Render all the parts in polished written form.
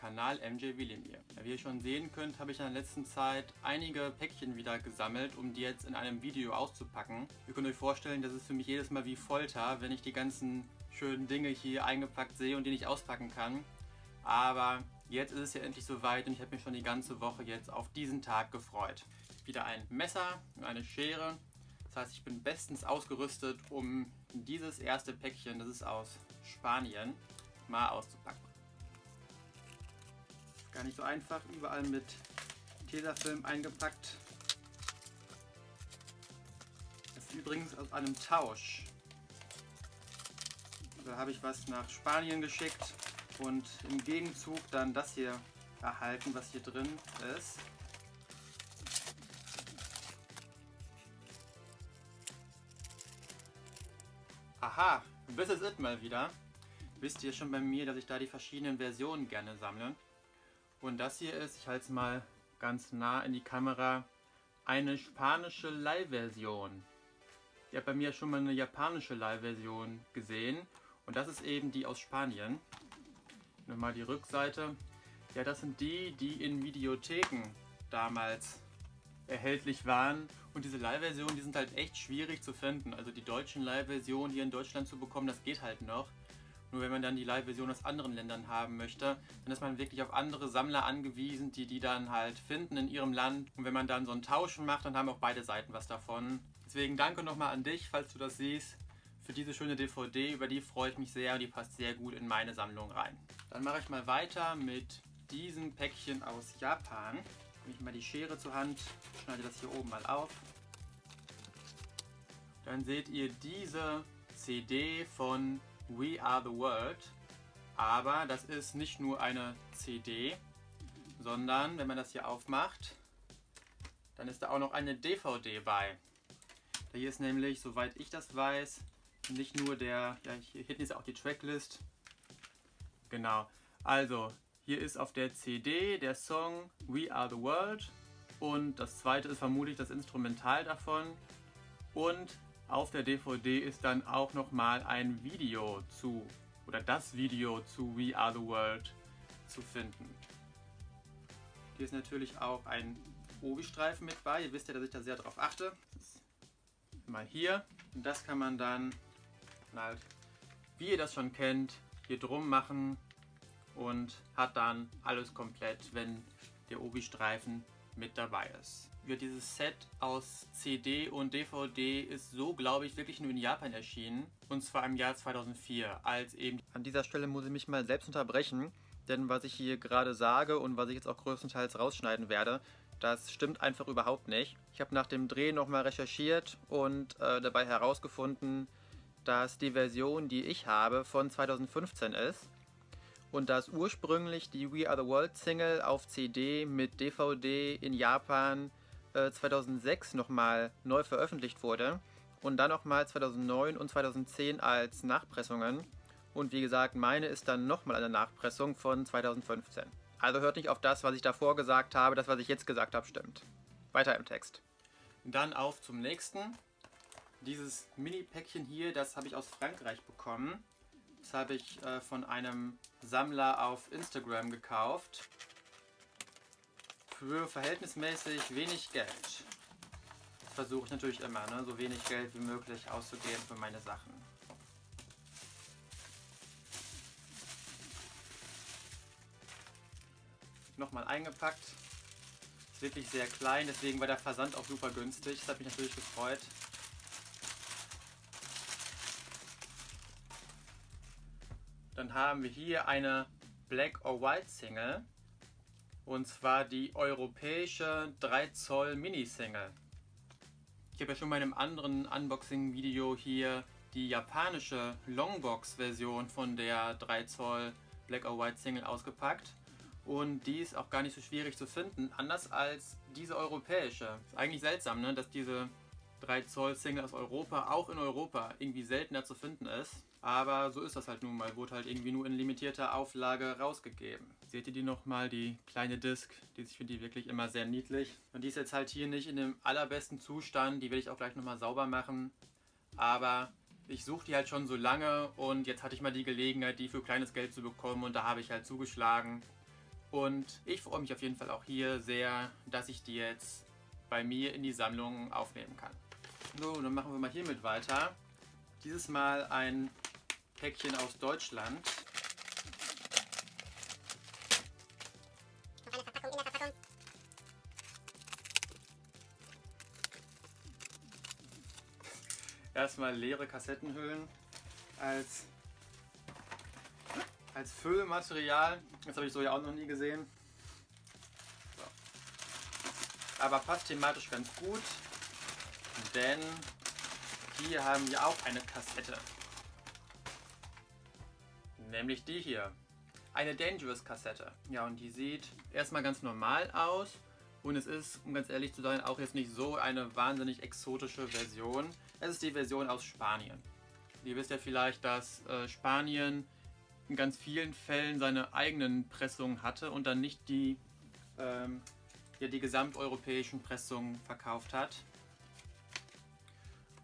Kanal MJ Wilimir. Wie ihr schon sehen könnt, habe ich in der letzten Zeit einige Päckchen wieder gesammelt, um die jetzt in einem Video auszupacken. Ihr könnt euch vorstellen, das ist für mich jedes Mal wie Folter, wenn ich die ganzen schönen Dinge hier eingepackt sehe und die nicht auspacken kann. Aber jetzt ist es ja endlich soweit und ich habe mich schon die ganze Woche jetzt auf diesen Tag gefreut. Wieder ein Messer und eine Schere. Das heißt, ich bin bestens ausgerüstet, um dieses erste Päckchen, das ist aus Spanien, mal auszupacken. Gar nicht so einfach, überall mit Tesafilm eingepackt. Das ist übrigens aus einem Tausch. Da habe ich was nach Spanien geschickt und im Gegenzug dann das hier erhalten, was hier drin ist. Aha, this is it mal wieder. Wisst ihr schon bei mir, dass ich da die verschiedenen Versionen gerne sammle. Und das hier ist, ich halte es mal ganz nah in die Kamera, eine spanische Leihversion. Ihr habt bei mir schon mal eine japanische Leihversion gesehen. Und das ist eben die aus Spanien. Nochmal die Rückseite. Ja, das sind die, die in Videotheken damals erhältlich waren. Und diese Leihversionen, die sind halt echt schwierig zu finden. Also die deutschen Leihversionen hier in Deutschland zu bekommen, das geht halt noch. Nur wenn man dann die Leihversion aus anderen Ländern haben möchte, dann ist man wirklich auf andere Sammler angewiesen, die dann halt finden in ihrem Land. Und wenn man dann so einen Tausch macht, dann haben auch beide Seiten was davon. Deswegen danke nochmal an dich, falls du das siehst, für diese schöne DVD. Über die freue ich mich sehr und die passt sehr gut in meine Sammlung rein. Dann mache ich mal weiter mit diesem Päckchen aus Japan. Nehme ich mal die Schere zur Hand, schneide das hier oben mal auf. Dann seht ihr diese CD von We Are The World. Aber das ist nicht nur eine CD, sondern wenn man das hier aufmacht, dann ist da auch noch eine DVD bei. Hier ist nämlich, soweit ich das weiß, nicht nur der, ja, hier hinten ist auch die Tracklist. Genau, also hier ist auf der CD der Song We Are The World und das zweite ist vermutlich das Instrumental davon und auf der DVD ist dann auch nochmal ein Video zu, oder das Video zu We Are The World zu finden. Hier ist natürlich auch ein Obi-Streifen mit bei, ihr wisst ja, dass ich da sehr drauf achte. Das ist mal hier und das kann man dann halt, wie ihr das schon kennt, hier drum machen und hat dann alles komplett, wenn der Obi-Streifen mit dabei ist. Dieses Set aus CD und DVD ist so, glaube ich, wirklich nur in Japan erschienen. Und zwar im Jahr 2004, als eben... An dieser Stelle muss ich mich mal selbst unterbrechen, denn was ich hier gerade sage und was ich jetzt auch größtenteils rausschneiden werde, das stimmt einfach überhaupt nicht. Ich habe nach dem Dreh nochmal recherchiert und dabei herausgefunden, dass die Version, die ich habe, von 2015 ist. Und dass ursprünglich die We Are The World Single auf CD mit DVD in Japan 2006 nochmal neu veröffentlicht wurde und dann nochmal 2009 und 2010 als Nachpressungen. Und wie gesagt, meine ist dann nochmal eine Nachpressung von 2015. Also hört nicht auf das, was ich davor gesagt habe, das, was ich jetzt gesagt habe, stimmt. Weiter im Text. Dann auf zum nächsten. Dieses Mini-Päckchen hier, das habe ich aus Frankreich bekommen. Das habe ich von einem Sammler auf Instagram gekauft. Für verhältnismäßig wenig Geld. Das versuche ich natürlich immer, ne? So wenig Geld wie möglich auszugeben für meine Sachen. Nochmal eingepackt. Ist wirklich sehr klein, deswegen war der Versand auch super günstig. Das hat mich natürlich gefreut. Dann haben wir hier eine Black or White Single. Und zwar die europäische 3 Zoll Mini Single. Ich habe ja schon bei einem anderen Unboxing Video hier die japanische Longbox Version von der 3 Zoll Black or White Single ausgepackt. Und die ist auch gar nicht so schwierig zu finden, anders als diese europäische. Ist eigentlich seltsam, ne? Dass diese 3 Zoll Single aus Europa auch in Europa irgendwie seltener zu finden ist. Aber so ist das halt nun mal, wurde halt irgendwie nur in limitierter Auflage rausgegeben. Seht ihr die nochmal, die kleine Disc, ich finde die wirklich immer sehr niedlich. Und die ist jetzt halt hier nicht in dem allerbesten Zustand, die werde ich auch gleich nochmal sauber machen. Aber ich suche die halt schon so lange und jetzt hatte ich mal die Gelegenheit, die für kleines Geld zu bekommen und da habe ich halt zugeschlagen. Und ich freue mich auf jeden Fall auch hier sehr, dass ich die jetzt bei mir in die Sammlung aufnehmen kann. So, dann machen wir mal hiermit weiter. Dieses Mal ein Päckchen aus Deutschland. Erstmal leere Kassettenhüllen als Füllmaterial. Das habe ich so ja auch noch nie gesehen. So. Aber passt thematisch ganz gut, denn hier haben wir auch eine Kassette. Nämlich die hier. Eine Dangerous-Kassette. Ja, und die sieht erstmal ganz normal aus. Und es ist, um ganz ehrlich zu sein, auch jetzt nicht so eine wahnsinnig exotische Version. Es ist die Version aus Spanien. Ihr wisst ja vielleicht, dass Spanien in ganz vielen Fällen seine eigenen Pressungen hatte und dann nicht die gesamteuropäischen Pressungen verkauft hat.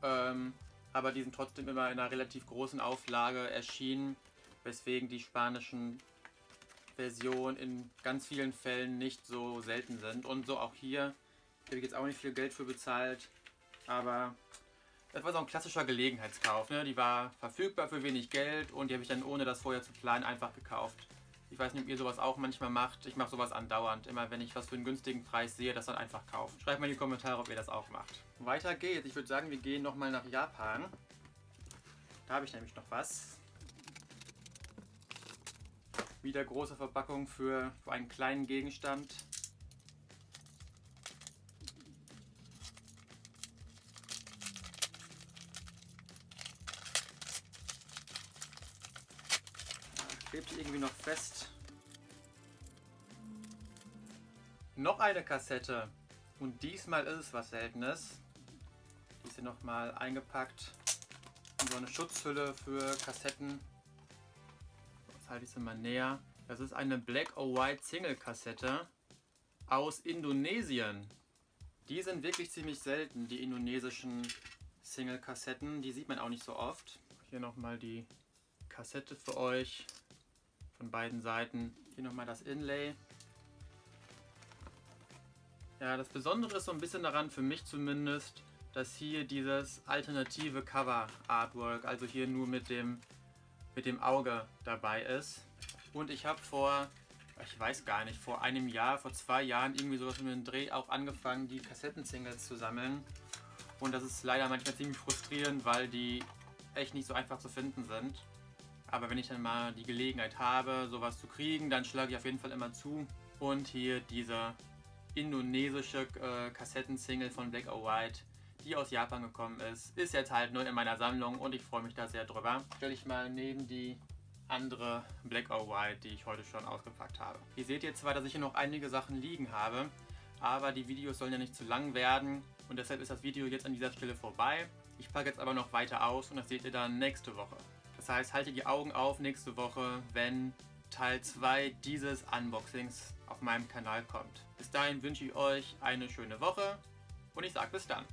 Aber die sind trotzdem immer in einer relativ großen Auflage erschienen, weswegen die spanischen Versionen in ganz vielen Fällen nicht so selten sind. Und so auch hier. Hier habe ich jetzt auch nicht viel Geld für bezahlt, aber das war so ein klassischer Gelegenheitskauf. Ne? Die war verfügbar für wenig Geld und die habe ich dann ohne das vorher zu planen einfach gekauft. Ich weiß nicht, ob ihr sowas auch manchmal macht. Ich mache sowas andauernd. Immer wenn ich was für einen günstigen Preis sehe, das dann einfach kauft. Schreibt mal in die Kommentare, ob ihr das auch macht. Weiter geht's. Ich würde sagen, wir gehen nochmal nach Japan. Da habe ich nämlich noch was. Wieder große Verpackung für einen kleinen Gegenstand. Klebt irgendwie noch fest. Noch eine Kassette. Und diesmal ist es was Seltenes. Die ist hier nochmal eingepackt in so eine Schutzhülle für Kassetten. Jetzt halte ich sie mal näher. Das ist eine Black or White Single Kassette aus Indonesien. Die sind wirklich ziemlich selten, die indonesischen Single Kassetten. Die sieht man auch nicht so oft. Hier nochmal die Kassette für euch. Von beiden Seiten. Hier nochmal das Inlay. Ja, das Besondere ist so ein bisschen daran, für mich zumindest, dass hier dieses alternative Cover-Artwork, also hier nur mit dem Auge dabei ist. Und ich habe vor 2 Jahren irgendwie sowas mit dem Dreh auch angefangen, die Kassetten-Singles zu sammeln. Und das ist leider manchmal ziemlich frustrierend, weil die echt nicht so einfach zu finden sind. Aber wenn ich dann mal die Gelegenheit habe, sowas zu kriegen, dann schlage ich auf jeden Fall immer zu. Und hier diese indonesische Kassettensingle von Black or White, die aus Japan gekommen ist jetzt halt nur in meiner Sammlung und ich freue mich da sehr drüber. Stelle ich mal neben die andere Black or White, die ich heute schon ausgepackt habe. Ihr seht jetzt zwar, dass ich hier noch einige Sachen liegen habe, aber die Videos sollen ja nicht zu lang werden und deshalb ist das Video jetzt an dieser Stelle vorbei. Ich packe jetzt aber noch weiter aus und das seht ihr dann nächste Woche. Das heißt, haltet die Augen auf nächste Woche, wenn Teil 2 dieses Unboxings auf meinem Kanal kommt. Bis dahin wünsche ich euch eine schöne Woche und ich sage bis dann.